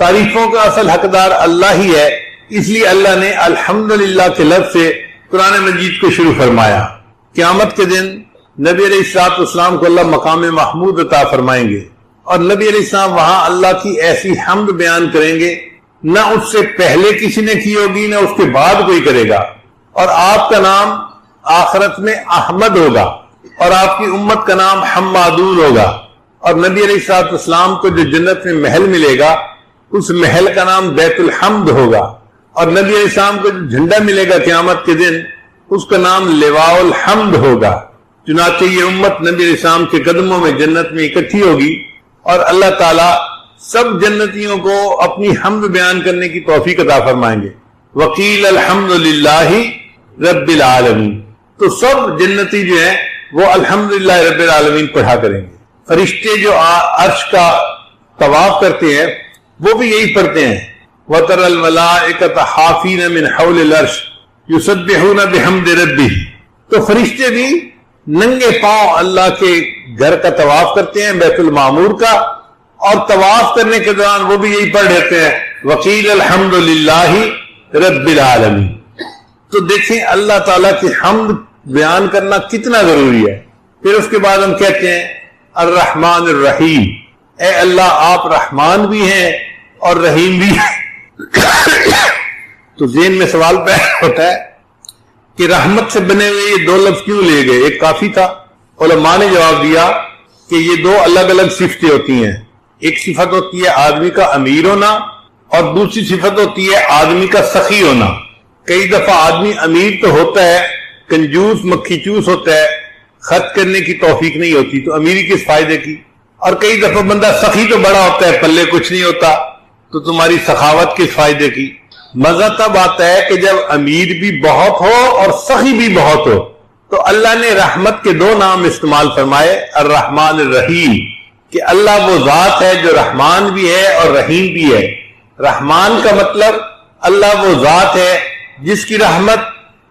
تعریفوں کا اصل حقدار اللہ ہی ہے، اس لیے اللہ نے الحمدللہ کے لفظ سے قرآن مجید کو شروع فرمایا۔ قیامت کے دن نبی علیہ الصلوۃ والسلام کو اللہ مقام محمود عطا فرمائیں گے، اور نبی علیہ السلام وہاں اللہ کی ایسی حمد بیان کریں گے نہ اس سے پہلے کسی نے کی ہوگی نہ اس کے بعد کوئی کرے گا، اور آپ کا نام آخرت میں احمد ہوگا اور آپ کی امت کا نام حمادون ہوگا، اور نبی علیہ الصلوۃ والسلام کو جو جنت میں محل ملے گا اس محل کا نام بیت الحمد ہوگا، اور نبی علیہ السلام کو جو جھنڈا ملے گا قیامت کے دن اس کا نام لواء الحمد ہوگا۔ چنانچہ یہ امت نبی علیہ السلام کے قدموں میں جنت میں اکٹھی ہوگی، اور اللہ تعالیٰ سب جنتیوں کو اپنی حمد بیان کرنے کی توفیق عطا فرمائیں گے۔ وقیل الحمدللہ رب العالمین، تو سب جنتی جو ہیں وہ الحمدللہ رب العالمین پڑھا کریں گے۔ فرشتے جو عرش کا طواف کرتے ہیں وہ بھی یہی پڑھتے ہیں، وَتَرَى الْمَلَائِكَةَ حَافِينَ مِنْ حَوْلِ الْعَرْشِ يُسَبِّحُونَ بِحَمْدِ رَبِّهِمْ، تو فرشتے بھی ننگے پاؤں اللہ کے گھر کا طواف کرتے ہیں، بیت المعمور کا، اور طواف کرنے کے دوران وہ بھی یہی پڑھ رہتے ہیں وقیل الحمدللہ رب العالمین۔ تو دیکھیں اللہ تعالیٰ کی حمد بیان کرنا کتنا ضروری ہے۔ پھر اس کے بعد ہم کہتے ہیں الرحمن الرحیم، اے اللہ آپ رحمان بھی ہیں اور رحیم بھی ہیں۔ تو ذہن میں سوال پیدا ہوتا ہے کہ رحمت سے بنے ہوئے یہ دو لفظ کیوں لے گئے؟ ایک کافی تھا۔ علماء نے جواب دیا کہ یہ دو الگ الگ صفتیں ہوتی ہیں، ایک صفت ہوتی ہے آدمی کا امیر ہونا اور دوسری صفت ہوتی ہے آدمی کا سخی ہونا۔ کئی دفعہ آدمی امیر تو ہوتا ہے، کنجوس مکھی چوس ہوتا ہے، خرچ کرنے کی توفیق نہیں ہوتی، تو امیری کس فائدے کی؟ اور کئی دفعہ بندہ سخی تو بڑا ہوتا ہے، پلے کچھ نہیں ہوتا، تو تمہاری سخاوت کس فائدے کی؟ مزہ تب آتا ہے کہ جب امیر بھی بہت ہو اور سخی بھی بہت ہو۔ تو اللہ نے رحمت کے دو نام استعمال فرمائے، الرحمن الرحیم، کہ اللہ وہ ذات ہے جو رحمان بھی ہے اور رحیم بھی ہے۔ رحمان کا مطلب اللہ وہ ذات ہے جس کی رحمت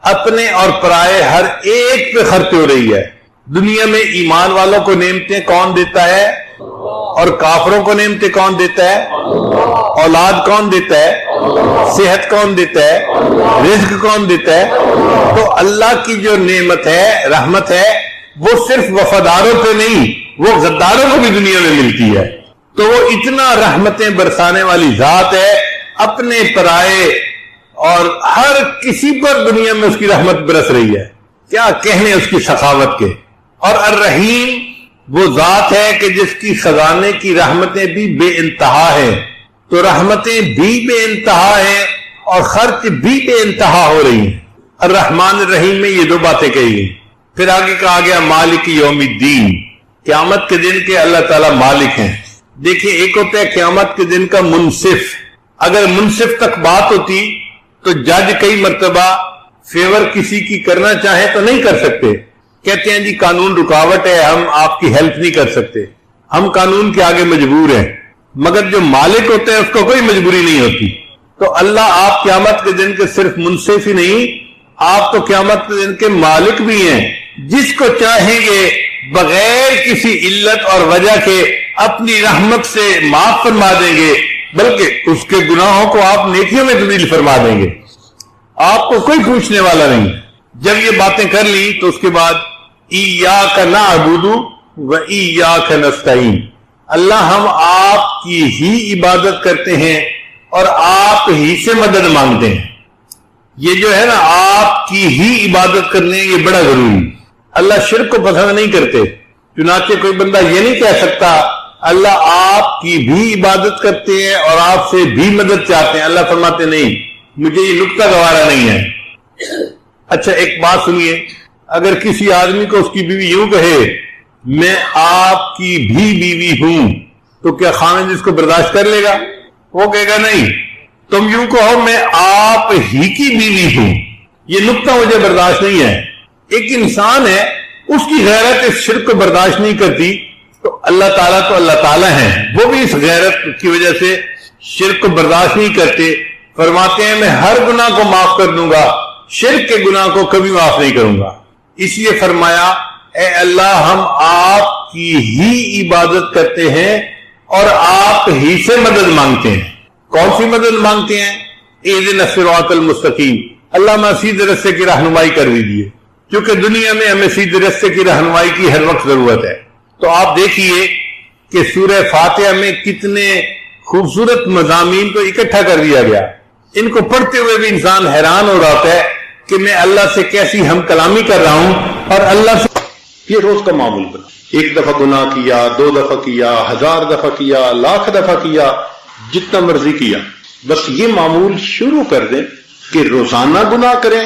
اپنے اور پرائے ہر ایک پہ خرچ ہو رہی ہے۔ دنیا میں ایمان والوں کو نعمتیں کون دیتا ہے اور کافروں کو نعمتیں کون دیتا ہے؟ اولاد کون دیتا ہے؟ صحت کون دیتا ہے؟ رزق کون دیتا ہے؟ تو اللہ کی جو نعمت ہے، رحمت ہے، وہ صرف وفاداروں پہ نہیں، وہ غداروں کو بھی دنیا میں ملتی ہے۔ تو وہ اتنا رحمتیں برسانے والی ذات ہے، اپنے پرائے اور ہر کسی پر دنیا میں اس کی رحمت برس رہی ہے، کیا کہنے اس کی سخاوت کے۔ اور الرحیم وہ ذات ہے کہ جس کی خزانے کی رحمتیں بھی بے انتہا ہیں، تو رحمتیں بھی بے انتہا ہیں اور خرچ بھی بے انتہا ہو رہی ہیں۔ الرحمن الرحیم میں یہ دو باتیں کہی گئی۔ پھر آگے کہا گیا مالک یوم الدین، قیامت کے دن کے اللہ تعالیٰ مالک ہیں۔ دیکھیں ایک ہوتا ہے قیامت کے دن کا منصف، اگر منصف تک بات ہوتی تو جج کئی مرتبہ فیور کسی کی کرنا چاہیں تو نہیں کر سکتے، کہتے ہیں جی قانون رکاوٹ ہے، ہم آپ کی ہیلپ نہیں کر سکتے، ہم قانون کے آگے مجبور ہیں۔ مگر جو مالک ہوتے ہیں اس کو کوئی مجبوری نہیں ہوتی۔ تو اللہ آپ قیامت کے دن کے صرف منصف ہی نہیں، آپ تو قیامت کے دن کے مالک بھی ہیں، جس کو چاہیں گے بغیر کسی علت اور وجہ کے اپنی رحمت سے معاف فرما دیں گے، بلکہ اس کے گناہوں کو آپ نیکیوں میں تبدیل فرما دیں گے، آپ کو کوئی پوچھنے والا نہیں۔ جب یہ باتیں کر لی تو اس کے بعد ایاک نعبد و ایاک نستعین، اللہ ہم آپ کی ہی عبادت کرتے ہیں اور آپ ہی سے مدد مانگتے ہیں۔ یہ جو ہے نا آپ کی ہی عبادت کرنے، یہ بڑا ضروری۔ اللہ شرک کو پسند نہیں کرتے، چنانچہ کوئی بندہ یہ نہیں کہہ سکتا اللہ آپ کی بھی عبادت کرتے ہیں اور آپ سے بھی مدد چاہتے ہیں۔ اللہ فرماتے نہیں، مجھے یہ نکتہ گوارا نہیں ہے۔ اچھا ایک بات سنیے، اگر کسی آدمی کو اس کی بیوی یوں کہے میں آپ کی بھی بیوی ہوں، تو کیا خاوند اس کو برداشت کر لے گا؟ وہ کہے گا نہیں۔ تم یوں کہو میں آپ ہی کی بیوی ہوں، یہ نکتہ مجھے برداشت نہیں ہے۔ ایک انسان ہے، اس کی غیرت اس شرک کو برداشت نہیں کرتی، تو اللہ تعالیٰ ہیں، وہ بھی اس غیرت کی وجہ سے شرک کو برداشت نہیں کرتے۔ فرماتے ہیں میں ہر گناہ کو معاف کر دوں گا، شرک کے گناہ کو کبھی معاف نہیں کروں گا۔ اس لیے فرمایا اے اللہ ہم آپ کی ہی عبادت کرتے ہیں اور آپ ہی سے مدد مانگتے ہیں۔ کون سی مدد مانگتے ہیں؟ اہدنا الصراط المستقیم، اللہ میں سیدھے راستے کی رہنمائی کر دیجیے، کیونکہ دنیا میں ہمیں سیدھے راستے کی رہنمائی کی ہر وقت ضرورت ہے۔ تو آپ دیکھیے کہ سورہ فاتحہ میں کتنے خوبصورت مضامین کو اکٹھا کر دیا گیا، ان کو پڑھتے ہوئے بھی انسان حیران ہو رہا ہے کہ میں اللہ سے کیسی ہم کلامی کر رہا ہوں، اور اللہ سے یہ روز کا معمول بنا، ایک دفعہ گناہ کیا، 2 دفعہ کیا، 1000 دفعہ کیا، 1,00,000 دفعہ کیا، جتنا مرضی کیا، بس یہ معمول شروع کر دیں کہ روزانہ گناہ کریں،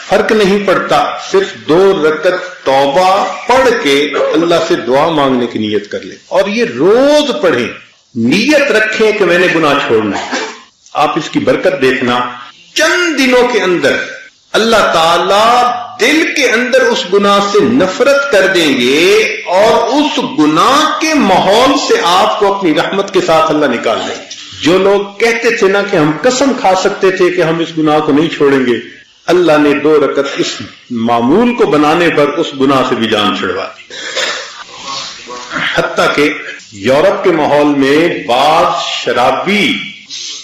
فرق نہیں پڑتا، صرف 2 رکعت توبہ پڑھ کے اللہ سے دعا مانگنے کی نیت کر لیں، اور یہ روز پڑھیں، نیت رکھیں کہ میں نے گناہ چھوڑنا ہے۔ آپ اس کی برکت دیکھنا، چند دنوں کے اندر اللہ تعالی دل کے اندر اس گناہ سے نفرت کر دیں گے، اور اس گناہ کے ماحول سے آپ کو اپنی رحمت کے ساتھ اللہ نکال دیں گے۔ جو لوگ کہتے تھے نا کہ ہم قسم کھا سکتے تھے کہ ہم اس گناہ کو نہیں چھوڑیں گے، اللہ نے 2 رکعت اس معمول کو بنانے پر اس گناہ سے بھی جان چھڑوا دی۔ حتیٰ کہ یورپ کے ماحول میں بعض شرابی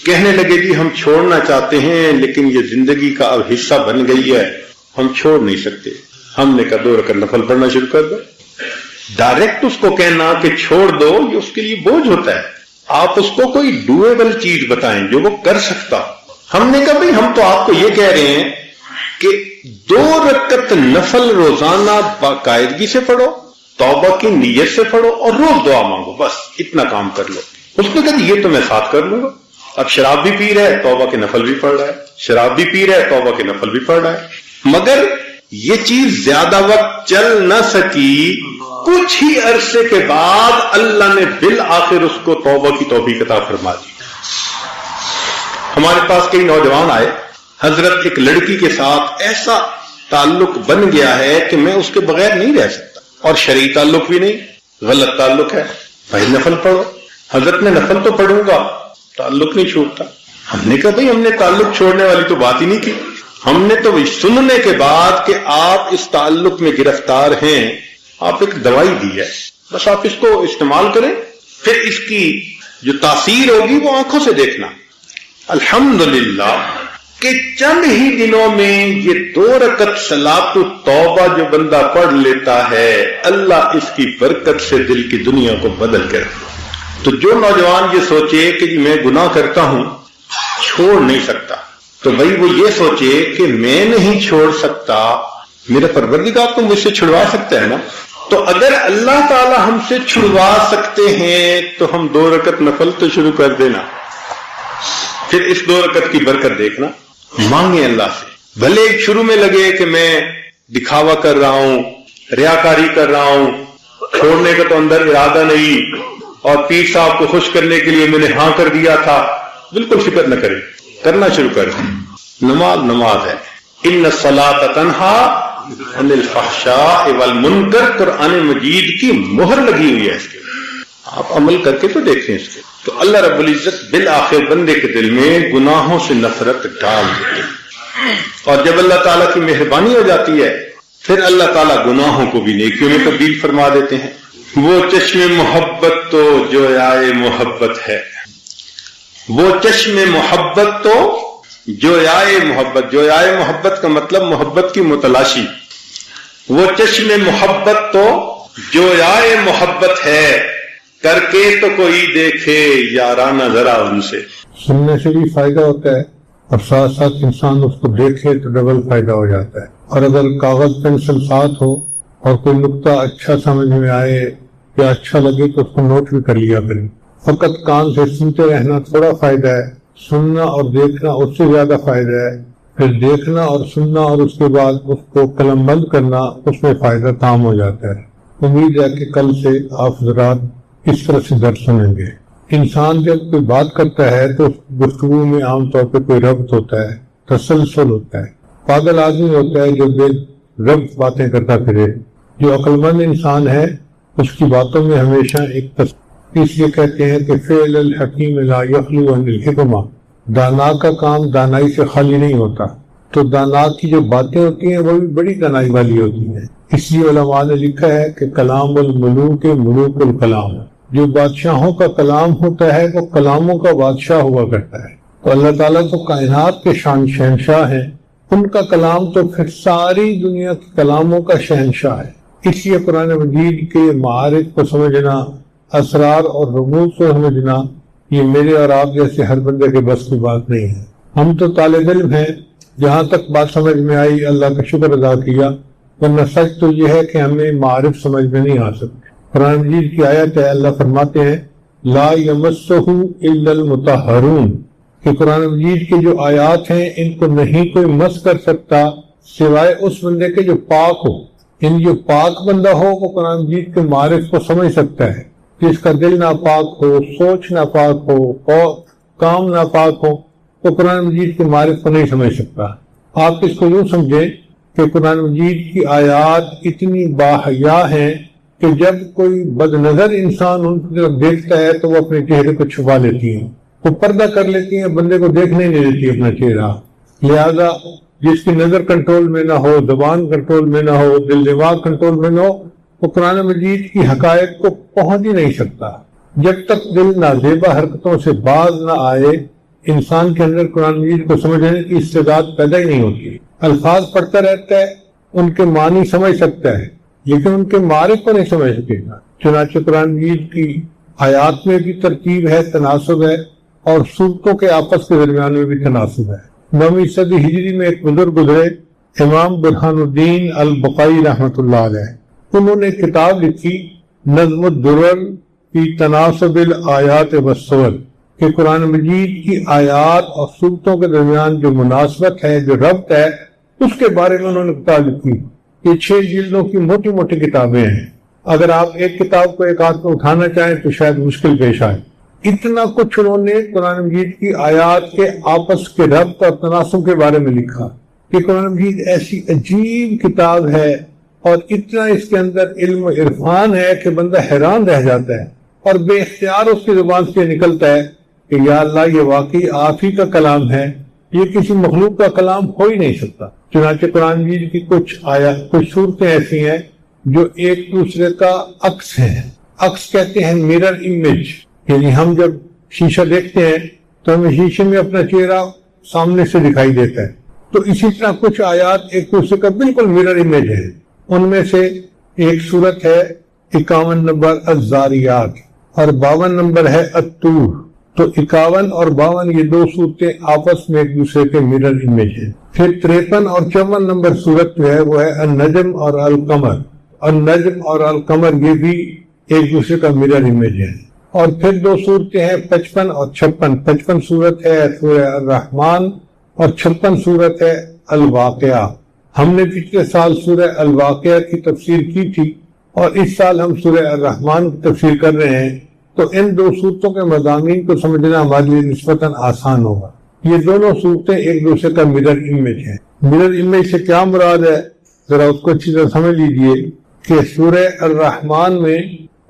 کہنے لگے جی ہم چھوڑنا چاہتے ہیں لیکن یہ زندگی کا اب حصہ بن گئی ہے، ہم چھوڑ نہیں سکتے۔ ہم نے کہا 2 رکعت نفل پڑھنا شروع کر دو۔ ڈائریکٹ اس کو کہنا کہ چھوڑ دو یہ اس کے لیے بوجھ ہوتا ہے، آپ اس کو کوئی ڈویبل چیز بتائیں جو وہ کر سکتا۔ ہم نے کہا بھئی ہم تو آپ کو یہ کہہ رہے ہیں کہ 2 رکعت نفل روزانہ باقاعدگی سے پڑھو، توبہ کی نیت سے پڑھو، اور روز دعا مانگو، بس اتنا کام کر لو۔ اس نے کہا یہ تو میں ساتھ کر لوں گا۔ اب شراب بھی پی رہا ہے، توبہ کے نفل بھی پڑھ رہا ہے، شراب بھی پی رہا ہے، توبہ کے نفل بھی پڑھ رہا ہے، مگر یہ چیز زیادہ وقت چل نہ سکی۔ کچھ ہی عرصے کے بعد اللہ نے بالآخر اس کو توبہ کی توفیق عطا فرما دی۔ ہمارے پاس کئی نوجوان آئے، حضرت ایک لڑکی کے ساتھ ایسا تعلق بن گیا ہے کہ میں اس کے بغیر نہیں رہ سکتا، اور شرعی تعلق بھی نہیں، غلط تعلق ہے، بھائی نفل پڑھو۔ حضرت نے نفل تو پڑھوں گا، تعلق نہیں چھوڑتا۔ ہم نے کہا بھائی ہم نے تعلق چھوڑنے والی تو بات ہی نہیں کی، ہم نے تو سننے کے بعد کہ آپ اس تعلق میں گرفتار ہیں، آپ ایک دوائی دی ہے، بس آپ اس کو استعمال کریں، پھر اس کی جو تاثیر ہوگی وہ آنکھوں سے دیکھنا۔ الحمدللہ کہ چند ہی دنوں میں یہ 2 رکعت صلاۃ التوبہ جو بندہ پڑھ لیتا ہے، اللہ اس کی برکت سے دل کی دنیا کو بدل کر دے۔ تو جو نوجوان یہ سوچے کہ جی میں گناہ کرتا ہوں چھوڑ نہیں سکتا، تو بھائی وہ یہ سوچے کہ میں نہیں چھوڑ سکتا، میرا پروردگار تو مجھ سے چھڑوا سکتا ہے نا۔ تو اگر اللہ تعالی ہم سے چھڑوا سکتے ہیں تو ہم 2 رکعت نفل تو شروع کر دینا، پھر اس 2 رکعت کی برکت دیکھنا، مانگیں اللہ سے۔ بھلے شروع میں لگے کہ میں دکھاوا کر رہا ہوں، ریاکاری کر رہا ہوں، چھوڑنے کا تو اندر ارادہ نہیں، اور پیر صاحب کو خوش کرنے کے لیے میں نے ہاں کر دیا تھا، بالکل فکر نہ کریں، کرنا شروع کر دیں۔ نماز ہے، ان الصلاۃ تنہی عن الفحشاء والمنکر، قرآن مجید کی مہر لگی ہوئی ہے اس کے، آپ عمل کر کے تو دیکھیں اس کے۔ تو اللہ رب العزت بالآخر بندے کے دل میں گناہوں سے نفرت ڈال دیتے ہیں، اور جب اللہ تعالیٰ کی مہربانی ہو جاتی ہے پھر اللہ تعالیٰ گناہوں کو بھی نیکیوں میں تبدیل فرما دیتے ہیں۔ وہ چشم محبت تو جو آئے محبت ہے، وہ چشم محبت تو جو آئے محبت، جو آئے محبت کا مطلب محبت کی متلاشی، وہ چشم محبت تو جو آئے محبت ہے، کر کے تو کوئی دیکھے یارانہ ذرا ان سے۔ سننے سے بھی فائدہ ہوتا ہے اور ساتھ ساتھ انسان اس کو دیکھے تو ڈبل فائدہ ہو جاتا ہے، اور اگر کاغذ پینسل ساتھ ہو اور کوئی نقطہ اچھا سمجھ میں آئے یا اچھا لگے تو اس کو نوٹ بھی کر لیا کریں۔ فقط کان سے سنتے رہنا تھوڑا فائدہ ہے، سننا اور دیکھنا اس سے زیادہ فائدہ ہے، پھر دیکھنا اور سننا اور اس کے بعد اس کو قلم بند کرنا، اس میں فائدہ تام ہو جاتا ہے۔ امید ہے کہ کل سے آپ حضرات اس طرح سے درس سنیں گے۔ انسان جب کوئی بات کرتا ہے تو گفتگو میں عام طور پہ کوئی ربط ہوتا ہے، تسلسل ہوتا ہے۔ پاگل آدمی ہوتا ہے جو بے ربط باتیں کرتا پھرے، جو عقل مند انسان ہے اس کی باتوں میں ہمیشہ ایک اس لیے کہتے ہیں کہ فعل الحکیم لا یخلو عن الحکمہ، دانا کا کام دانائی سے خالی نہیں ہوتا، تو دانا کی جو باتیں ہوتی ہیں وہ بھی بڑی دانائی والی ہوتی ہیں۔ اس لیے علماء نے لکھا ہے کہ کلام الملوک ملوک الکلام، جو بادشاہوں کا کلام ہوتا ہے وہ کلاموں کا بادشاہ ہوا کرتا ہے، تو اللہ تعالیٰ تو کائنات کے شہنشاہ ہیں، ان کا کلام تو پھر ساری دنیا کے کلاموں کا شہنشاہ ہے۔ اس لیے قرآن مجید کے معارف کو سمجھنا، اسرار اور رموز کو سمجھنا، یہ میرے اور آپ جیسے ہر بندے کے بس کی بات نہیں ہے۔ ہم تو طالب علم ہیں، جہاں تک بات سمجھ میں آئی اللہ کا شکر ادا کیا، ورنہ سچ تو یہ ہے کہ ہمیں معارف سمجھ میں نہیں آ سکتے۔ قرآن مجید کی آیت ہے، اللہ فرماتے ہیں لا یمسہ الا المطہرون، کہ قرآن مجید کی جو آیات ہیں ان کو نہیں کوئی مس کر سکتا سوائے اس بندے کے جو پاک ہو۔ یعنی جو پاک بندہ ہو وہ قرآن مجید کے معارف کو سمجھ سکتا ہے۔ جس کا دل ناپاک ہو، سوچ ناپاک ہو اور کام ناپاک ہو، تو قرآن مجید کے معارف کو نہیں سمجھ سکتا۔ آپ اس کو یوں سمجھیں کہ قرآن مجید کی آیات اتنی باحیا ہیں کہ جب کوئی بد نظر انسان ان کی طرف دیکھتا ہے تو وہ اپنے چہرے کو چھپا لیتی ہیں، وہ پردہ کر لیتی ہیں، بندے کو دیکھنے نہیں دیتی اپنا چہرہ۔ لہذا جس کی نظر کنٹرول میں نہ ہو، زبان کنٹرول میں نہ ہو، دل دماغ کنٹرول میں نہ ہو، وہ قرآن مجید کی حقائق کو پہنچ ہی نہیں سکتا۔ جب تک دل نازیبا حرکتوں سے باز نہ آئے، انسان کے اندر قرآن مجید کو سمجھنے کی استعداد پیدا ہی نہیں ہوتی۔ الفاظ پڑھتا رہتا ہے، ان کے معنی سمجھ سکتا ہے، لیکن ان کے معارف کو نہیں سمجھ سکے گا۔ چنانچہ قرآن مجید کی آیات میں بھی ترتیب ہے، تناسب ہے، اور صورتوں کے آپس کے درمیان میں بھی تناسب ہے۔ 9ویں صدی ہجری میں ایک بزرگ گزرے، امام برہان الدین البقائی رحمۃ اللہ علیہ، انہوں نے کتاب لکھی نظم الدرر فی تناسب الآیات والسور، کہ قرآن مجید کی آیات اور صورتوں کے درمیان جو مناسبت ہے، جو ربط ہے، اس کے بارے میں انہوں نے کتاب لکھی۔ یہ 6 جلدوں کی موٹی موٹی کتابیں ہیں۔ اگر آپ ایک کتاب کو ایک ہاتھ میں اٹھانا چاہیں تو شاید مشکل پیش آئے۔ اتنا کچھ انہوں نے قرآن مجید کی آیات کے آپس کے ربط اور تناسب کے بارے میں لکھا کہ قرآن مجید ایسی عجیب کتاب ہے اور اتنا اس کے اندر علم و عرفان ہے کہ بندہ حیران رہ جاتا ہے، اور بے اختیار اس کی زبان سے نکلتا ہے کہ یا اللہ، یہ واقعی آپ ہی کا کلام ہے، یہ کسی مخلوق کا کلام ہو ہی نہیں سکتا۔ چنانچہ قرآن مجید کی کچھ صورتیں ایسی ہیں جو ایک دوسرے کا عکس ہیں۔ عکس کہتے ہیں میرر امیج، یعنی ہم جب شیشہ دیکھتے ہیں تو ہمیں شیشے میں اپنا چہرہ سامنے سے دکھائی دیتا ہے، تو اسی طرح کچھ آیات ایک دوسرے کا بالکل میرر امیج ہے۔ ان میں سے ایک سورت ہے 51 نمبر الزاریات اور 52 نمبر ہے الطور، تو 51 اور 52 یہ 2 صورتیں آپس میں ایک دوسرے کے میرر امیج ہیں۔ پھر 53 اور 54 نمبر صورت جو ہے وہ ہے النجم اور القمر، النجم اور القمر یہ بھی ایک دوسرے کا میرر امیج ہے۔ اور پھر 2 صورتیں ہیں 55 اور 56۔ 55 صورت ہے سورہ الرحمن اور 56 صورت ہے الواقعہ۔ ہم نے پچھلے سال سورہ الواقعہ کی تفسیر کی تھی اور اس سال ہم سورہ الرحمن کی تفسیر کر رہے ہیں، تو ان 2 صورتوں کے مضامین کو سمجھنا ہمارے لیے نسبتاً آسان ہوگا۔ یہ دونوں صورتیں ایک دوسرے کا میرر امیج ہے۔ میرر امیج سے کیا مراد ہے، ذرا اس کو اچھی طرح سمجھ لیجئے کہ سورہ الرحمن میں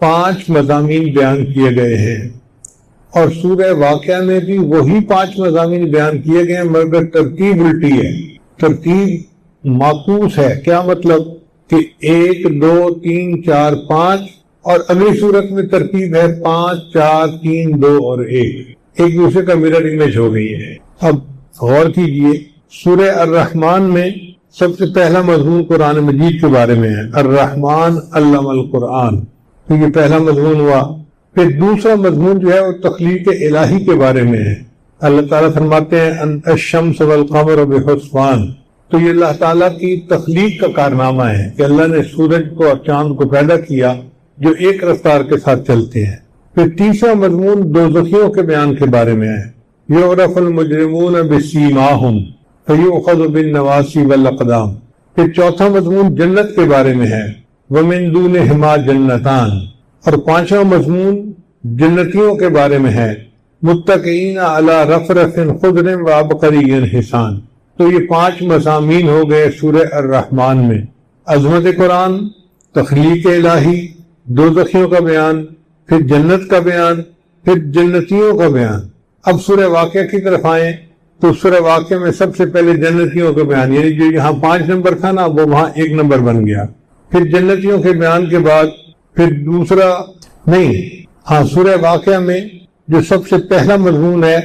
5 مضامین بیان کیے گئے ہیں، اور سورہ واقعہ میں بھی وہی 5 مضامین بیان کیے گئے ہیں، مگر ترتیب الٹی ہے، ترتیب معکوس ہے۔ کیا مطلب کہ 1 2 3 4 5، اور اگلی صورت میں ترتیب ہے 5 4 3 2 اور 1، ایک دوسرے کا میرر امیج ہو گئی ہے۔ اب غور کیجئے، سورہ الرحمن میں سب سے پہلا مضمون قرآن مجید کے بارے میں ہے، الرحمن علم القرآن، تو یہ پہلا مضمون ہوا۔ پھر دوسرا مضمون جو ہے وہ تخلیق الہی کے بارے میں ہے۔ اللہ تعالیٰ فرماتے ہیں الشمس والقمر بحسبان، تو یہ اللہ تعالیٰ کی تخلیق کا کارنامہ ہے کہ اللہ نے سورج کو اور چاند کو پیدا کیا جو ایک رفتار کے ساتھ چلتے ہیں۔ پھر تیسرا مضمون دوزخیوں کے بیان کے بارے میں ہے، یعرف المجرمون بسیماہم فیؤخذ بالنواصی والاقدام۔ پھر چوتھا مضمون جنت کے بارے میں ہے، ومن دونہما جنتان، اور 5واں مضمون جنتیوں کے بارے میں ہے، متکئین علی رفرف خضر وعبقری حسان۔ تو یہ 5 مضامین ہو گئے سورہ الرحمن میں، عظمت قرآن، تخلیق الہی، دوزخیوں کا بیان، پھر جنت کا بیان، پھر جنتیوں کا بیان۔ اب سورہ واقعہ کی طرف آئیں تو سورہ واقعہ میں سب سے پہلے جنتیوں کا بیان، یعنی جو یہاں 5 نمبر تھا نا وہ وہاں 1 نمبر بن گیا۔ پھر جنتیوں کے بیان کے بعد پھر ہاں، سورہ واقعہ میں جو سب سے پہلا مضمون ہے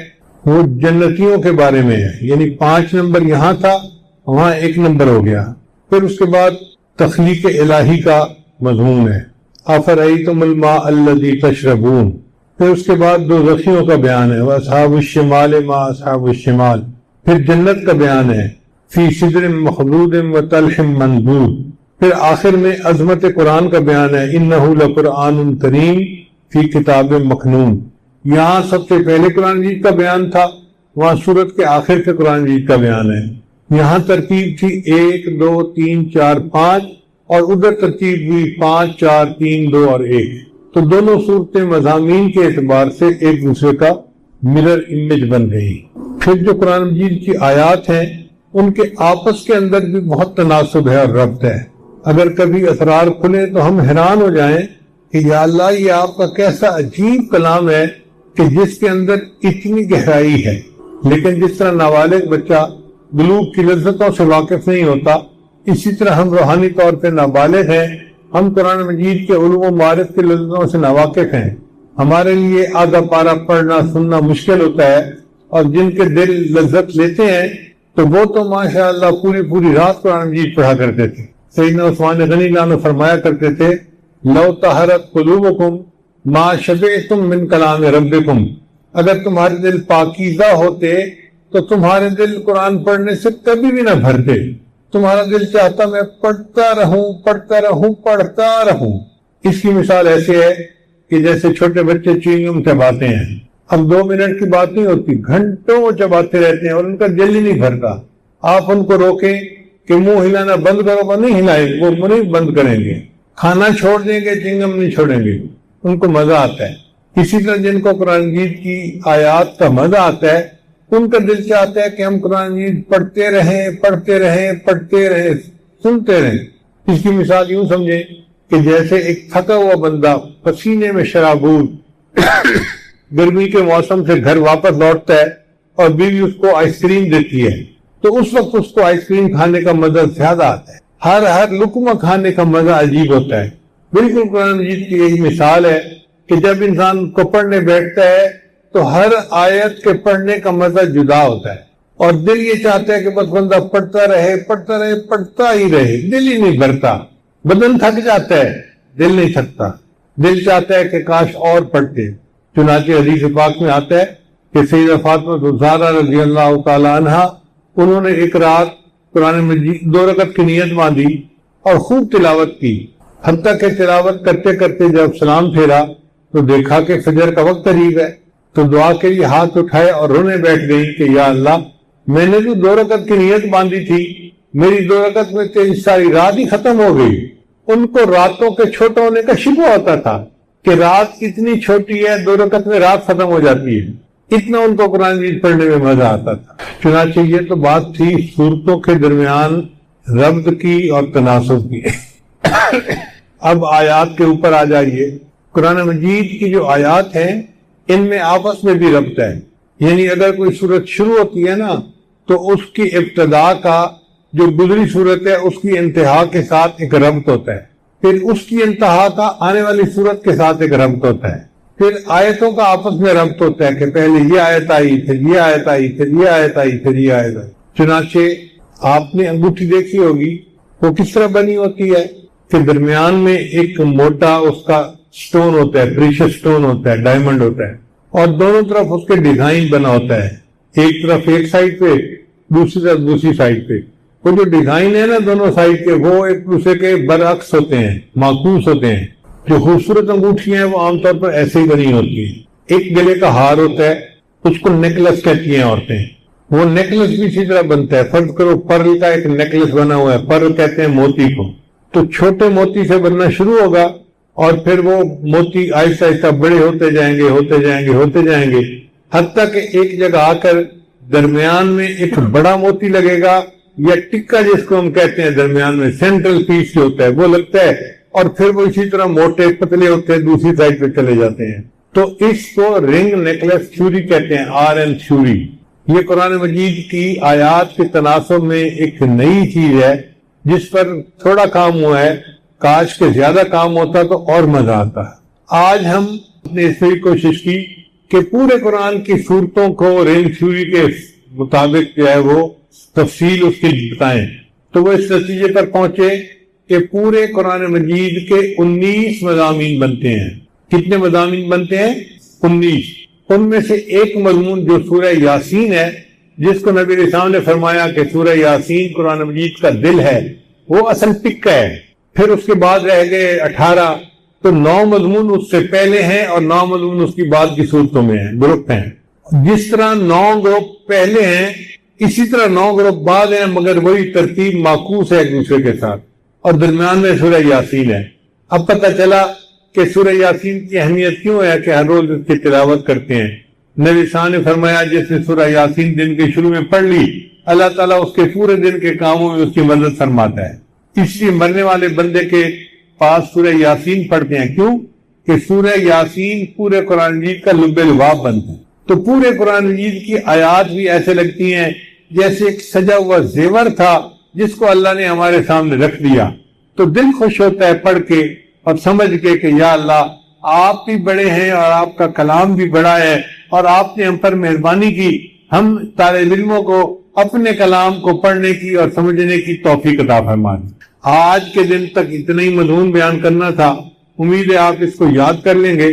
وہ جنتیوں کے بارے میں ہے، یعنی 5 نمبر یہاں تھا، وہاں 1 نمبر ہو گیا۔ پھر اس کے بعد تخلیق الہی کا مضمون ہے، افرأیتم الماء الذی تشربون۔ پھر اس کے بعد دوزخیوں کا بیان ہے، واصحاب الشمال ما اصحاب الشمال۔ پھر جنت کا بیان ہے، فی سدر مخضود وطلح منضود۔ پھر آخر میں عظمت قرآن کا بیان ہے، انہ لقرآن کریم فی کتاب مکنون۔ یہاں سب سے پہلے قرآن مجید کا بیان تھا، وہاں سورت کے آخر سے قرآن مجید کا بیان ہے۔ یہاں ترتیب تھی 1 2 3 4 5، اور ادھر ترتیب ہوئی 5 4 3 2 اور 1۔ تو دونوں صورتیں مضامین کے اعتبار سے ایک دوسرے کا مرر امیج بن گئی۔ پھر جو قرآن مجید کی آیات ہیں ان کے آپس کے اندر بھی بہت تناسب ہے اور ربط ہے۔ اگر کبھی اسرار کھلے تو ہم حیران ہو جائیں کہ یا اللہ، یہ آپ کا کیسا عجیب کلام ہے کہ جس کے اندر اتنی گہرائی ہے۔ لیکن جس طرح نابالغ بچہ بلوغ کی لذتوں سے واقف نہیں ہوتا، اسی طرح ہم روحانی طور پہ نابالغ ہیں، ہم قرآن مجید کے علوم و معارف کی لذتوں سے ناواقف ہیں۔ ہمارے لیے آدھا پارہ پڑھنا سننا مشکل ہوتا ہے، اور جن کے دل لذت لیتے ہیں تو وہ تو ماشاءاللہ پوری رات قرآن مجید پڑھا کرتے تھے۔ سیدنا عثمان غنی اللہ عنہ فرمایا کرتے تھے، لو طہرت قلوبکم ما شبعتم من کلام ربکم۔ اگر تمہارے دل پاکیزہ ہوتے تو تمہارے دل قرآن پڑھنے سے کبھی بھی نہ بھرتے۔ تمہارا دل چاہتا میں پڑھتا رہوں۔ اس کی مثال ایسے ہے کہ جیسے چھوٹے بچے چوئنگم چباتے ہیں۔ اب 2 منٹ کی بات نہیں ہوتی، گھنٹوں وہ چباتے رہتے ہیں اور ان کا دل ہی نہیں بھرتا۔ آپ ان کو روکیں کہ منہ ہلانا بند کرو، وہ نہیں ہلائیں گے، وہ منہ نہیں بند کریں گے۔ کھانا چھوڑ دیں گے، چوئنگم نہیں چھوڑیں گے، ان کو مزہ آتا ہے۔ اسی طرح جن کو قرآن مجید کی آیات کا مزہ آتا ہے، ان کا دل چاہتا ہے کہ ہم قرآن مجید پڑھتے رہیں، سنتے رہیں۔ اس کی مثال یوں سمجھیں کہ جیسے ایک تھکا ہوا بندہ پسینے میں شرابور گرمی کے موسم سے گھر واپس لوٹتا ہے اور بیوی اس کو آئس کریم دیتی ہے، تو اس وقت اس کو آئس کریم کھانے کا مزہ زیادہ آتا ہے، ہر لقمہ کھانے کا مزہ عجیب ہوتا ہے۔ بالکل قرآن مجید کی یہی مثال ہے کہ جب انسان کو پڑھنے بیٹھتا ہے تو ہر آیت کے پڑھنے کا مزہ جدا ہوتا ہے، اور دل یہ چاہتا ہے کہ بس بندہ پڑھتا ہی رہے، دل ہی نہیں بھرتا۔ بدن تھک جاتا ہے، دل نہیں تھکتا، دل چاہتا ہے کہ کاش اور پڑھتے۔ چنانچہ حدیث پاک میں آتا ہے کہ سیدہ فاطمہ زہرا رضی اللہ تعالی عنہا، انہوں نے ایک رات قرآن مجید 2 رکعت کی نیت باندھی اور خوب تلاوت کی، حتیٰ کہ تلاوت کرتے کرتے جب سلام پھیرا تو دیکھا کہ فجر کا وقت قریب ہے، تو دعا کے لیے ہاتھ اٹھائے اور رونے بیٹھ گئی کہ یا اللہ، میں نے جو 2 رکعت کی نیت باندھی تھی، میری 2 رکعت میں تیری ساری رات ہی ختم ہو گئی۔ ان کو راتوں کے چھوٹے ہونے کا شبہ ہوتا تھا کہ رات اتنی چھوٹی ہے، 2 رکعت میں رات ختم ہو جاتی ہے، اتنا ان کو قرآن مجید پڑھنے میں مزہ آتا تھا۔ چنانچہ یہ تو بات تھی صورتوں کے درمیان ربط کی اور تناسب کی۔ اب آیات کے اوپر آ جائیے۔ قرآن مجید کی جو آیات ہیں ان میں آپس میں بھی ربط ہے، یعنی اگر کوئی صورت شروع ہوتی ہے نا تو اس کی ابتدا کا جو گزری صورت ہے اس کی انتہا کے ساتھ ایک ربط ہوتا ہے، پھر اس کی انتہا کا آنے والی صورت کے ساتھ ایک ربط ہوتا ہے، پھر آیتوں کا آپس میں ربط ہوتا ہے کہ پہلے یہ آیت آئی، پھر یہ آیت آئی، پھر یہ آیت آئی، پھر یہ آیت آئی۔ چنانچہ آپ نے انگوٹھی دیکھی ہوگی، وہ کس طرح بنی ہوتی ہے کہ درمیان میں ایک موٹا اس کا سٹون ہوتا ہے، پریشس سٹون ہوتا ہے، ڈائمنڈ ہوتا ہے، اور دونوں طرف اس کے ڈیزائن بنا ہوتا ہے، ایک طرف ایک سائڈ پہ، دوسری طرف دوسری سائڈ پہ۔ وہ جو ڈیزائن ہے نا دونوں سائڈ کے، وہ ایک دوسرے کے برعکس ہوتے ہیں، معکوس ہوتے ہیں۔ جو خوبصورت انگوٹھیاں ہیں وہ عام طور پر ایسے ہی بنی ہوتی ہیں۔ ایک گلے کا ہار ہوتا ہے، اس کو نیکلس کہتی ہیں عورتیں، وہ نیکلس بھی اسی طرح بنتا ہے۔ فرض کرو پرل کا ایک نیکلس بنا ہوا ہے، پرل کہتے ہیں موتی کو، تو چھوٹے موتی سے بننا شروع ہوگا اور پھر وہ موتی آہستہ آہستہ بڑے ہوتے جائیں گے حتیٰ کہ ایک جگہ آ کر درمیان میں ایک بڑا موتی لگے گا، یا ٹکا جس کو ہم کہتے ہیں، درمیان میں سینٹرل پیس جو ہوتا ہے وہ لگتا ہے، اور پھر وہ اسی طرح موٹے پتلے ہوتے ہیں، دوسری سائڈ پہ چلے جاتے ہیں۔ تو اس کو رنگ نیکلس تھیوری کہتے ہیں، RN تھیوری۔ یہ قرآن مجید کی آیات کے تناسب میں ایک نئی چیز ہے جس پر تھوڑا کام ہوا ہے، کاش کے زیادہ کام ہوتا تو اور مزہ آتا ہے۔ آج ہم نے اس میں کوشش کی کہ پورے قرآن کی صورتوں کو رینج تھیوری کے مطابق جو ہے وہ تفصیل اس کی بتائیں. تو وہ اس نتیجے پر پہنچے کہ پورے قرآن مجید کے 19 مضامین بنتے ہیں. کتنے مضامین بنتے ہیں؟ 19. ان میں سے ایک مضمون جو سورہ یاسین ہے، جس کو نبی علیہ السلام نے فرمایا کہ سورہ یاسین قرآن مجید کا دل ہے، وہ اصل ٹکا ہے. پھر اس کے بعد رہ گئے 18. تو 9 مضمون اس سے پہلے ہیں اور 9 مضمون اس کی بعد کی صورتوں میں ہیں، گروپ ہیں. جس طرح 9 گروپ پہلے ہیں اسی طرح 9 گروپ بعد ہیں، مگر وہی ترتیب معکوس ہے ایک دوسرے کے ساتھ، اور درمیان میں سورہ یاسین ہے. اب پتہ چلا کہ سورہ یاسین کی اہمیت کیوں ہے کہ ہر روز اس کی تلاوت کرتے ہیں. نبی صاحب نے فرمایا جس نے سورہ یاسین دن کے شروع میں پڑھ لی، اللہ تعالیٰ اس کے پورے دن کے کاموں میں اس کی مدد فرماتا ہے. اس لیے مرنے والے بندے کے پاس سورہ یاسین پڑھتے ہیں. کیوں؟ کہ سورہ یاسین پورے قرآن مجید کا لب لباب بنتا ہے. تو پورے قرآن مجید کی آیات بھی ایسے لگتی ہیں جیسے ایک سجا ہوا زیور تھا جس کو اللہ نے ہمارے سامنے رکھ دیا. تو دل خوش ہوتا ہے پڑھ کے اور سمجھ کے کہ یا اللہ آپ بھی بڑے ہیں اور آپ کا کلام بھی بڑا ہے اور آپ نے ہم پر مہربانی کی. ہم طالب علموں کو اپنے کلام کو پڑھنے کی اور سمجھنے کی توفیق عطا فرما دی. آج کے دن تک اتنا ہی مضمون بیان کرنا تھا. امید ہے آپ اس کو یاد کر لیں گے.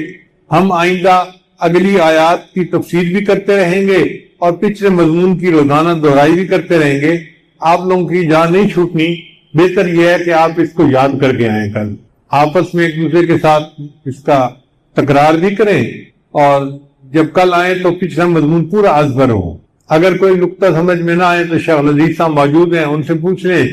ہم آئندہ اگلی آیات کی تفسیر بھی کرتے رہیں گے اور پچھلے مضمون کی روزانہ دہرائی بھی کرتے رہیں گے. آپ لوگوں کی جان نہیں چھوٹنی. بہتر یہ ہے کہ آپ اس کو یاد کر کے آئیں. کل آپس میں ایک دوسرے کے ساتھ اس کا تکرار بھی کریں اور جب کل آئیں تو پچھلا مضمون پورا ازبر ہو. اگر کوئی نقطہ سمجھ میں نہ آئے تو شیخ لذیذ صاحب موجود ہیں، ان سے پوچھ لیں.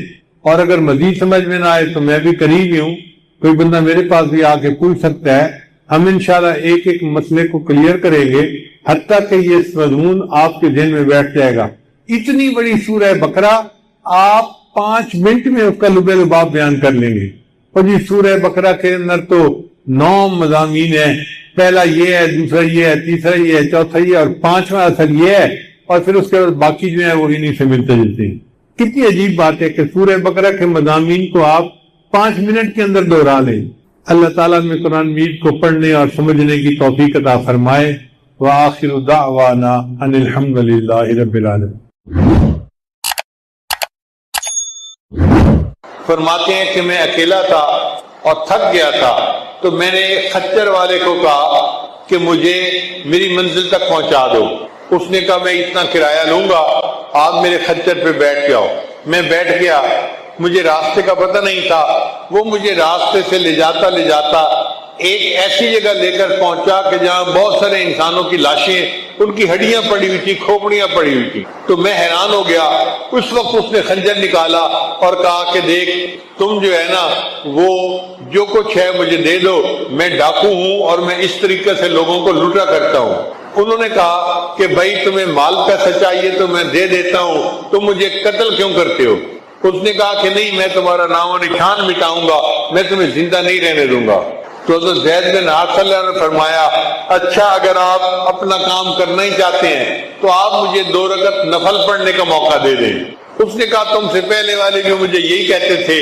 اور اگر مزید سمجھ میں نہ آئے تو میں بھی قریب ہی ہوں، کوئی بندہ میرے پاس بھی آ کے پوچھ سکتا ہے. ہم انشاءاللہ ایک ایک مسئلے کو کلیئر کریں گے حتیٰ کہ یہ مضمون آپ کے ذہن میں بیٹھ جائے گا. اتنی بڑی سورہ بقرہ آپ 5 منٹ میں اس کا لب لباب بیان کر لیں گے. اور جی سورہ بقرہ کے اندر تو 9 مضامین ہیں. پہلا یہ ہے، دوسرا یہ ہے، تیسرا یہ ہے، چوتھا یہ ہے اور 5واں اصل یہ ہے. اور پھر اس کے بعد باقی جو ہیں وہ انہیں سے ملتے جلتے ہیں. کتنی عجیب بات ہے کہ سورہ بقرہ کے مضامین کو آپ 5 منٹ کے اندر دوہرا لیں. اللہ تعالیٰ میں قرآن مجید کو پڑھنے اور سمجھنے کی توفیق عطا فرمائے. وآخر دعوانا ان الحمد للہ رب العالمین. فرماتے ہیں کہ میں اکیلا تھا اور تھک گیا تھا تو میں نے ایک خچر والے کو کہا کہ مجھے میری منزل تک پہنچا دو. اس نے کہا میں اتنا کرایہ لوں گا، آپ میرے خچر پہ بیٹھ جاؤ. میں بیٹھ گیا. مجھے راستے کا پتہ نہیں تھا. وہ مجھے راستے سے لے جاتا ایک ایسی جگہ لے کر پہنچا کہ جہاں بہت سارے انسانوں کی لاشیں، ان کی ہڈیاں پڑی ہوئی تھی، کھوپڑیاں پڑی ہوئی تھی. تو میں حیران ہو گیا. اس وقت اس نے خنجر نکالا اور کہا کہ دیکھ تم جو ہے نا وہ جو کچھ ہے مجھے دے دو، میں ڈاکو ہوں اور میں اس طریقے سے لوگوں کو لوٹا کرتا ہوں. انہوں نے کہا کہ بھائی تمہیں مال پیسہ چاہیے تو میں دے دیتا ہوں، تم مجھے قتل کیوں کرتے ہو؟ اس نے کہا کہ نہیں، میں تمہارا نام و نشان مٹاؤں گا، میں تمہیں زندہ نہیں رہنے دوں گا. تو حضرت زید بن حارثہ نے فرمایا اچھا اگر آپ اپنا کام کرنا ہی چاہتے ہیں تو آپ مجھے 2 رکعت نفل پڑھنے کا موقع دے دیں. اس نے کہا تم سے پہلے والے بھی مجھے یہی کہتے تھے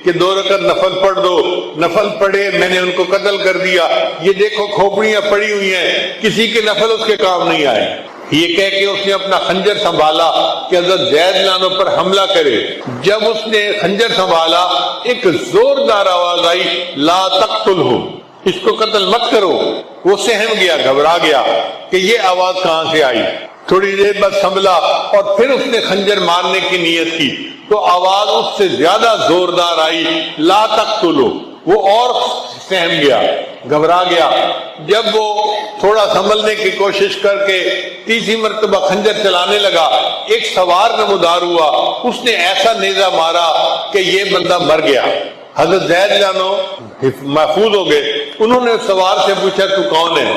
کہ 2 رکعت نفل پڑھ دو. نفل پڑھے، میں نے ان کو قتل کر دیا. یہ دیکھو کھوپڑیاں پڑی ہوئی ہیں، کسی کے نفل اس کے کام نہیں آئے. یہ کہہ کے اس نے اپنا خنجر سنبھالا کہ حضرت زید لانو پر حملہ کرے. جب اس نے خنجر سنبھالا ایک زوردار آواز آئی لا تقتلہ، اس کو قتل مت کرو. وہ سہم گیا، گھبرا گیا کہ یہ آواز کہاں سے آئی. تھوڑی دیر بعد سنبھلا اور پھر اس نے خنجر مارنے کی نیت کی تو آواز اس سے زیادہ زوردار آئی لا تقتلو. وہ اور سہم گیا، گھبرا گیا. جب وہ تھوڑا سنبھلنے کی کوشش کر کے تیسری مرتبہ خنجر چلانے لگا، ایک سوار نمودار ہوا. اس نے ایسا نیزہ مارا کہ یہ بندہ مر گیا. حضرت زید جانو محفوظ ہو گئے. انہوں نے سوار سے پوچھا تو کون ہے؟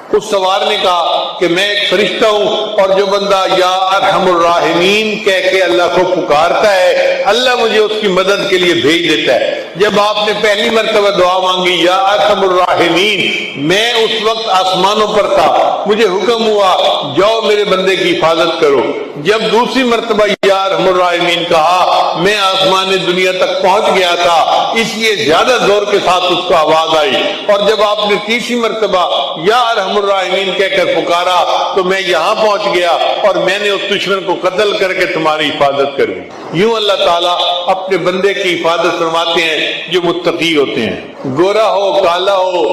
اس سوار نے کہا کہ میں ایک فرشتہ ہوں اور جو بندہ یا ارحم الراحمین کہہ کے اللہ کو پکارتا ہے اللہ مجھے اس کی مدد کے لیے بھیج دیتا ہے. جب آپ نے پہلی مرتبہ دعا مانگی یا ارحم الراحمین، میں اس وقت آسمانوں پر تھا، مجھے حکم ہوا جاؤ میرے بندے کی حفاظت کرو. جب دوسری مرتبہ یا ارحم الراحمین کہا میں آسمان دنیا تک پہنچ گیا تھا، اس لیے زیادہ زور کے ساتھ اس کو آواز آئی، اور جب آپ نے تیسری مرتبہ یا ارحم الراحمین کہہ کر پکارا تو میں یہاں پہنچ گیا اور میں نے اس دشمن کو قتل کر کے تمہاری حفاظت کر دی۔ یوں اللہ تعالیٰ اپنے بندے کی حفاظت فرماتے ہیں جو متقی ہوتے ہیں، گورا ہو، کالا ہو،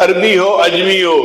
عربی ہو، اجمی ہو،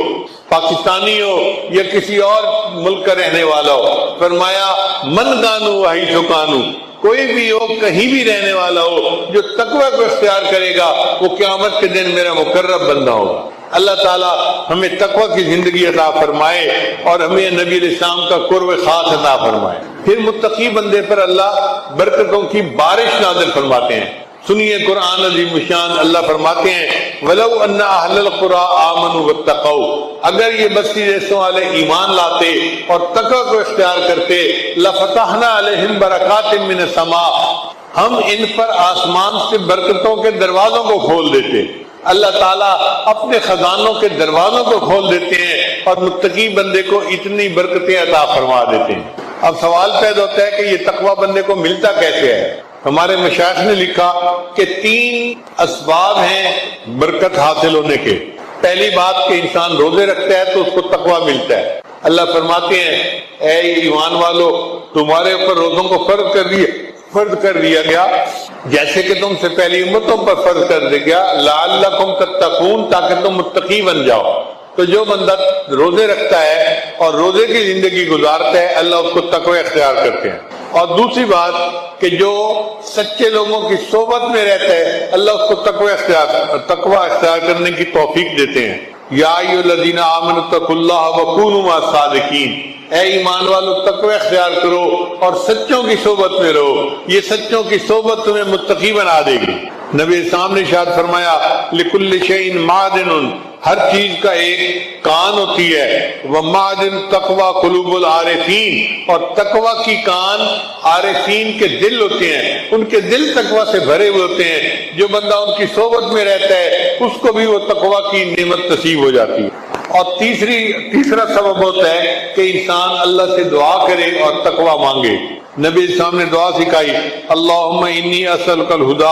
پاکستانی ہو یا کسی اور ملک کا رہنے والا ہو۔ فرمایا من کانو وحیث کانو، کوئی بھی ہو، کہیں بھی رہنے والا ہو، جو تقوی کو اختیار کرے گا وہ قیامت کے دن میرا مقرب بندہ ہوگا۔ اللہ تعالیٰ ہمیں تقوی کی زندگی عطا فرمائے اور ہمیں نبی علیہ السلام کا قرب خاص عطا فرمائے۔ پھر متقی بندے پر اللہ برکتوں کی بارش نازل فرماتے ہیں۔ سنیے قرآن عظیم شان، اللہ فرماتے ہیں وَلَوْ أَنَّ أَهْلَ الْقُرَىٰ آمَنُوا وَاتَّقَوْا، اگر یہ بستی دیسوں والے ایمان لاتے اور تقوی کو اختیار کرتے، لَفَتَحْنَا عَلَيْهِمْ بَرَكَاتٍ مِّنَ السَّمَاءِ، ہم ان پر آسمان سے برکتوں کے دروازوں کو کھول دیتے۔ اللہ تعالیٰ اپنے خزانوں کے دروازوں کو کھول دیتے ہیں اور متقی بندے کو اتنی برکتیں عطا فرما دیتے ہیں۔ اب سوال پیدا ہوتا ہے کہ یہ تقوی بندے کو ملتا کیسے ہے؟ ہمارے مشائخ نے لکھا کہ 3 اسباب ہیں برکت حاصل ہونے کے۔ پہلی بات کہ انسان روزے رکھتا ہے تو اس کو تقوی ملتا ہے۔ اللہ فرماتے ہیں اے ایمان والو، تمہارے اوپر روزوں کو فرض کر دیا گیا جیسے کہ تم سے پہلی امتوں پر فرض کر دیا گیا، لعلکم تتقون، تاکہ تم متقی بن جاؤ۔ تو جو بندہ روزے رکھتا ہے اور روزے کی زندگی گزارتا ہے، اللہ اس کو تقوی اختیار کرتے ہیں۔ اور دوسری بات کہ جو سچے لوگوں کی صحبت میں رہتا ہے، اللہ اس کو تقوی اختیار کرنے کی توفیق دیتے ہیں۔ یا ایھا الذین آمنوا اتقوا اللہ وکونوا مع الصادقین، اے ایمان والو تقوی اختیار کرو اور سچوں کی صحبت میں رہو، یہ سچوں کی صحبت تمہیں متقی بنا دے گی۔ نبی اسلام نے ارشاد فرمایا لکل شیء معدن، ہر چیز کا ایک کان ہوتی ہے، ومعدن تقوی قلوب العارفین، اور تقوی کی کان عارفین کے دل ہوتے ہیں، ان کے دل تقوی سے بھرے ہوئے ہوتے ہیں۔ جو بندہ ان کی صحبت میں رہتا ہے اس کو بھی وہ تقوی کی نعمت نصیب ہو جاتی ہے۔ اور تیسرا سبب ہوتا ہے کہ انسان اللہ سے دعا کرے اور تقوی مانگے۔ نبی اسلام نے دعا سکھائی اللہم انی اسألک الہدی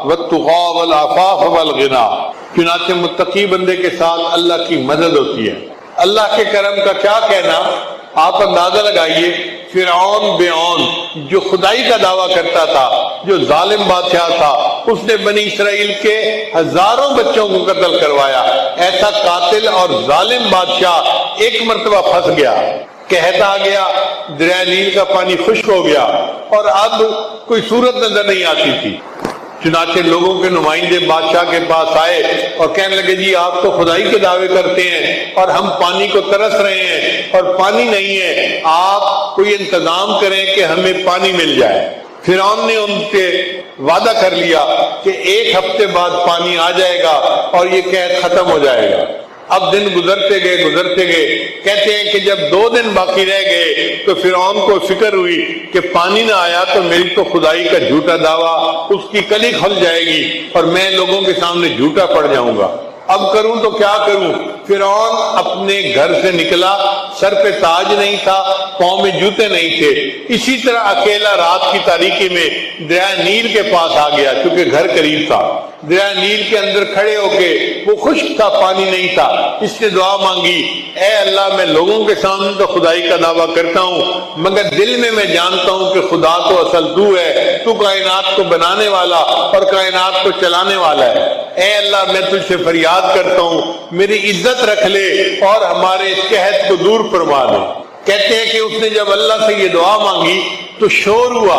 والتقی والعفاف والغنی۔ چنانچہ متقی بندے کے ساتھ اللہ کی مدد ہوتی ہے۔ اللہ کے کرم کا کیا کہنا، آپ اندازہ لگائیے فرعون بیعون جو خدائی کا دعویٰ کرتا تھا، جو ظالم بادشاہ تھا، اس نے بنی اسرائیل کے ہزاروں بچوں کو قتل کروایا۔ ایسا قاتل اور ظالم بادشاہ ایک مرتبہ پھنس گیا، قحط آ گیا، دریا نیل کا پانی خشک ہو گیا اور اب کوئی صورت نظر نہیں آتی تھی۔ چنانچہ لوگوں کے نمائندے بادشاہ کے پاس آئے اور کہنے لگے جی آپ تو خدائی کے دعوے کرتے ہیں اور ہم پانی کو ترس رہے ہیں اور پانی نہیں ہے، آپ کوئی انتظام کریں کہ ہمیں پانی مل جائے۔ فرعون نے ان سے وعدہ کر لیا کہ 1 ہفتے بعد پانی آ جائے گا اور یہ قحط ختم ہو جائے گا۔ اب دن گزرتے گئے، کہتے ہیں کہ جب 2 دن باقی رہ گئے تو فرعون کو فکر ہوئی کہ پانی نہ آیا تو میری تو خدائی کا جھوٹا دعویٰ اس کی کلی کھل جائے گی اور میں لوگوں کے سامنے جھوٹا پڑ جاؤں گا۔ اب کروں تو کیا کروں؟ فرعون اپنے گھر سے نکلا، سر پہ تاج نہیں تھا، پاؤں میں جوتے نہیں تھے، اسی طرح اکیلا رات کی تاریکی میں دریا نیل کے پاس آ گیا، کیونکہ گھر قریب تھا۔ دریا نیل کے اندر کھڑے ہو کے، وہ خشک تھا، پانی نہیں تھا، اس نے دعا مانگی اے اللہ میں لوگوں کے سامنے تو خدائی کا دعویٰ کرتا ہوں مگر دل میں جانتا ہوں کہ خدا تو اصل تو ہے، تو کائنات کو بنانے والا اور کائنات کو چلانے والا ہے۔ اے اللہ میں تجھ سے فریاد کرتا ہوں میری عزت رکھ لے اور ہمارے اس قحط کو دور فرما دے۔ کہتے ہیں کہ اس نے جب اللہ سے یہ دعا مانگی تو شور ہوا،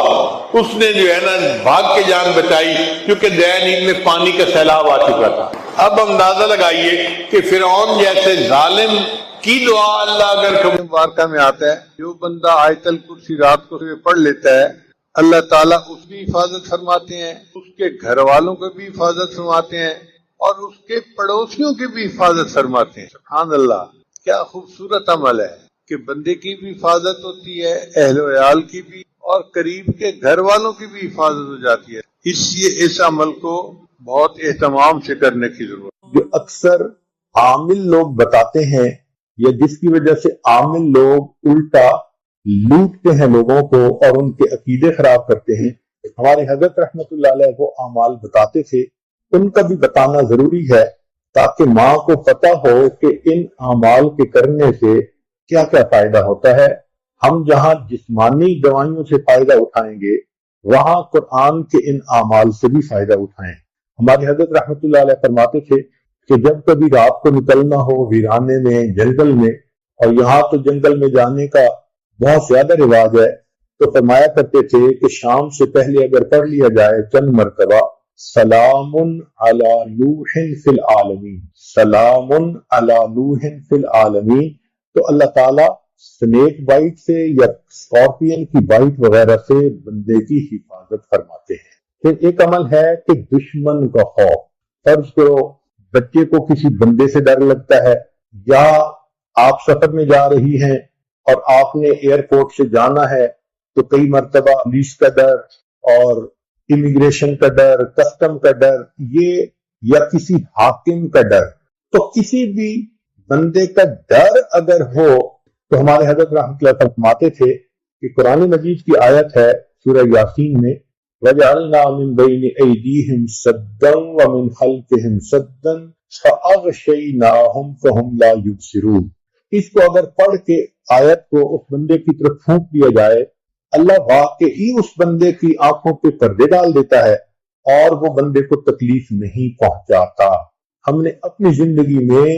اس نے جو ہے نا بھاگ کے جان بچائی کیونکہ دریا نیل میں پانی کا سیلاب آ چکا تھا۔ اب اندازہ لگائیے کہ فرعون جیسے ظالم کی دعا اللہ اگر کبھی مبارکہ میں آتا ہے، جو بندہ آیت الکرسی رات کو پڑھ لیتا ہے اللہ تعالیٰ اس کی حفاظت فرماتے ہیں، اس کے گھر والوں کو بھی حفاظت فرماتے ہیں اور اس کے پڑوسیوں کی بھی حفاظت فرماتے ہیں۔ سبحان اللہ، کیا خوبصورت عمل ہے کہ بندے کی بھی حفاظت ہوتی ہے، اہل و عیال کی بھی، اور قریب کے گھر والوں کی بھی حفاظت ہو جاتی ہے۔ اس لیے اس عمل کو بہت اہتمام سے کرنے کی ضرورت ہے۔ جو اکثر عامل لوگ بتاتے ہیں یا جس کی وجہ سے عامل لوگ الٹا لوٹتے ہیں لوگوں کو اور ان کے عقیدے خراب کرتے ہیں۔ ہمارے حضرت رحمت اللہ علیہ وہ اعمال بتاتے تھے، ان کا بھی بتانا ضروری ہے تاکہ ماں کو پتہ ہو کہ ان اعمال کے کرنے سے کیا کیا فائدہ ہوتا ہے۔ ہم جہاں جسمانی دوائیوں سے فائدہ اٹھائیں گے وہاں قرآن کے ان اعمال سے بھی فائدہ اٹھائیں۔ ہمارے حضرت رحمت اللہ علیہ فرماتے تھے کہ جب کبھی رات کو نکلنا ہو ویرانے میں، جنگل میں، اور یہاں تو جنگل میں جانے کا بہت زیادہ رواج ہے، تو فرمایا کرتے تھے کہ شام سے پہلے اگر پڑھ لیا جائے چند مرتبہ سلام علی نوح فی العالمین، سلام علی نوح فی العالمین، تو اللہ تعالیٰ سنیک بائٹ سے یا اسکارپین کی بائٹ وغیرہ سے بندے کی حفاظت فرماتے ہیں۔ پھر ایک عمل ہے کہ دشمن کا خوف۔ فرض کرو بچے کو کسی بندے سے ڈر لگتا ہے، یا آپ سفر میں جا رہی ہیں اور آپ نے ایئرپورٹ سے جانا ہے تو کئی مرتبہ پولیس کا ڈر اور امیگریشن کا ڈر، کسٹم کا ڈر، یہ یا کسی حاکم کا ڈر، تو کسی بھی بندے کا ڈر اگر ہو تو ہمارے حضرت رحمۃ اللہ فرماتے تھے کہ قرآن مجید کی آیت ہے سورہ یاسین میں وَجَعَلْنَا مِن بَيْنِ أَيْدِيهِمْ سَدًّا وَمِنْ خَلْفِهِمْ سَدًّا فَأَغْشَيْنَاهُمْ فَهُمْ لَا يُبْصِرُونَ۔ اس کو اگر پڑھ کے آیت کو اس بندے کی طرف پھونک دیا جائے، اللہ واقعی اس بندے کی آنکھوں پہ پردے ڈال دیتا ہے اور وہ بندے کو تکلیف نہیں پہنچاتا۔ ہم نے اپنی زندگی میں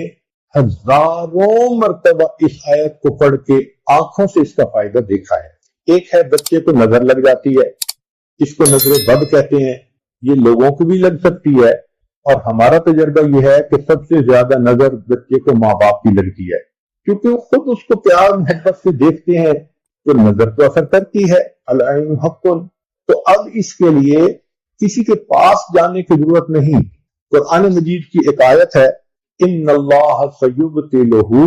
ہزاروں مرتبہ اس آیت کو پڑھ کے آنکھوں سے اس کا فائدہ دیکھا ہے۔ ایک ہے بچے کو نظر لگ جاتی ہے، اس کو نظر بد کہتے ہیں، یہ لوگوں کو بھی لگ سکتی ہے، اور ہمارا تجربہ یہ ہے کہ سب سے زیادہ نظر بچے کو ماں باپ کی لگتی ہے، کیونکہ وہ خود اس کو پیار محبت سے دیکھتے ہیں تو نظر تو اثر کرتی ہے، العین حق۔ تو اب اس کے لیے کسی کے پاس جانے کی ضرورت نہیں۔ قرآن مجید کی ایک آیت ہے ان اللہ سیبطلہ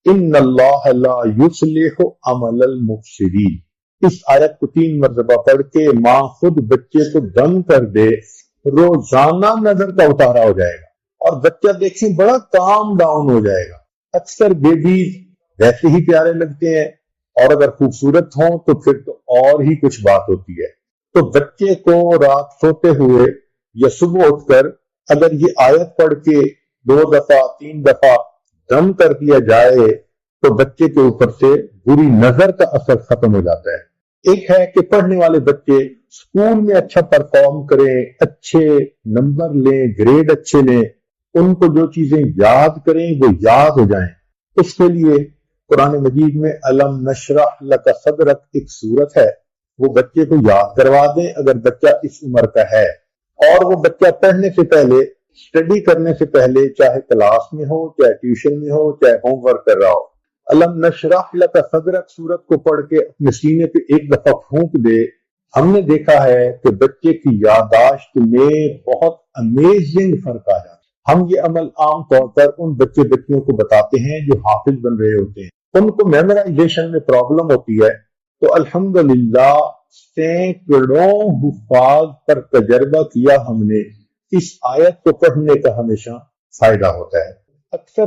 ان اللہ لا یصلح عمل المفسدین۔ اس آیت کو 3 مرتبہ پڑھ کے ماں خود بچے کو دم کر دے، روزانہ نظر کا اتارا ہو جائے گا اور بچہ دیکھیں بڑا کام ڈاؤن ہو جائے گا۔ اکثر بیبیز ویسے ہی پیارے لگتے ہیں اور اگر خوبصورت ہوں تو پھر تو اور ہی کچھ بات ہوتی ہے۔ تو بچے کو رات سوتے ہوئے یا صبح اٹھ کر اگر یہ آیت پڑھ کے 2 دفعہ 3 دفعہ دم کر دیا جائے تو بچے کے اوپر سے بری نظر کا اثر ختم ہو جاتا ہے۔ ایک ہے کہ پڑھنے والے بچے اسکول میں اچھا پرفارم کریں، اچھے نمبر لیں، گریڈ اچھے لیں، ان کو جو چیزیں یاد کریں وہ یاد ہو جائیں۔ اس کے لیے قرآن مجید میں الم نشرح لک صدرک ایک سورت ہے، وہ بچے کو یاد کروا دیں اگر بچہ اس عمر کا ہے، اور وہ بچہ پڑھنے سے پہلے، اسٹڈی کرنے سے پہلے، چاہے کلاس میں ہو، چاہے ٹیوشن میں ہو، چاہے ہوم ورک کر رہا ہو، الم نشرح لک صدرک سورت کو پڑھ کے اپنے سینے پہ ایک دفعہ پھونک دے۔ ہم نے دیکھا ہے کہ بچے کی یادداشت میں بہت امیزنگ فرق آ جاتا ہے۔ ہم یہ عمل عام طور پر ان بچیوں کو بتاتے ہیں جو حافظ بن رہے ہوتے ہیں، ان کو میمورائزیشن میں پرابلم ہوتی ہے، تو الحمدللہ سینکڑوں حفاظ پر تجربہ کیا ہم نے، اس آیت کو پڑھنے کا ہمیشہ فائدہ ہوتا ہے۔ اکثر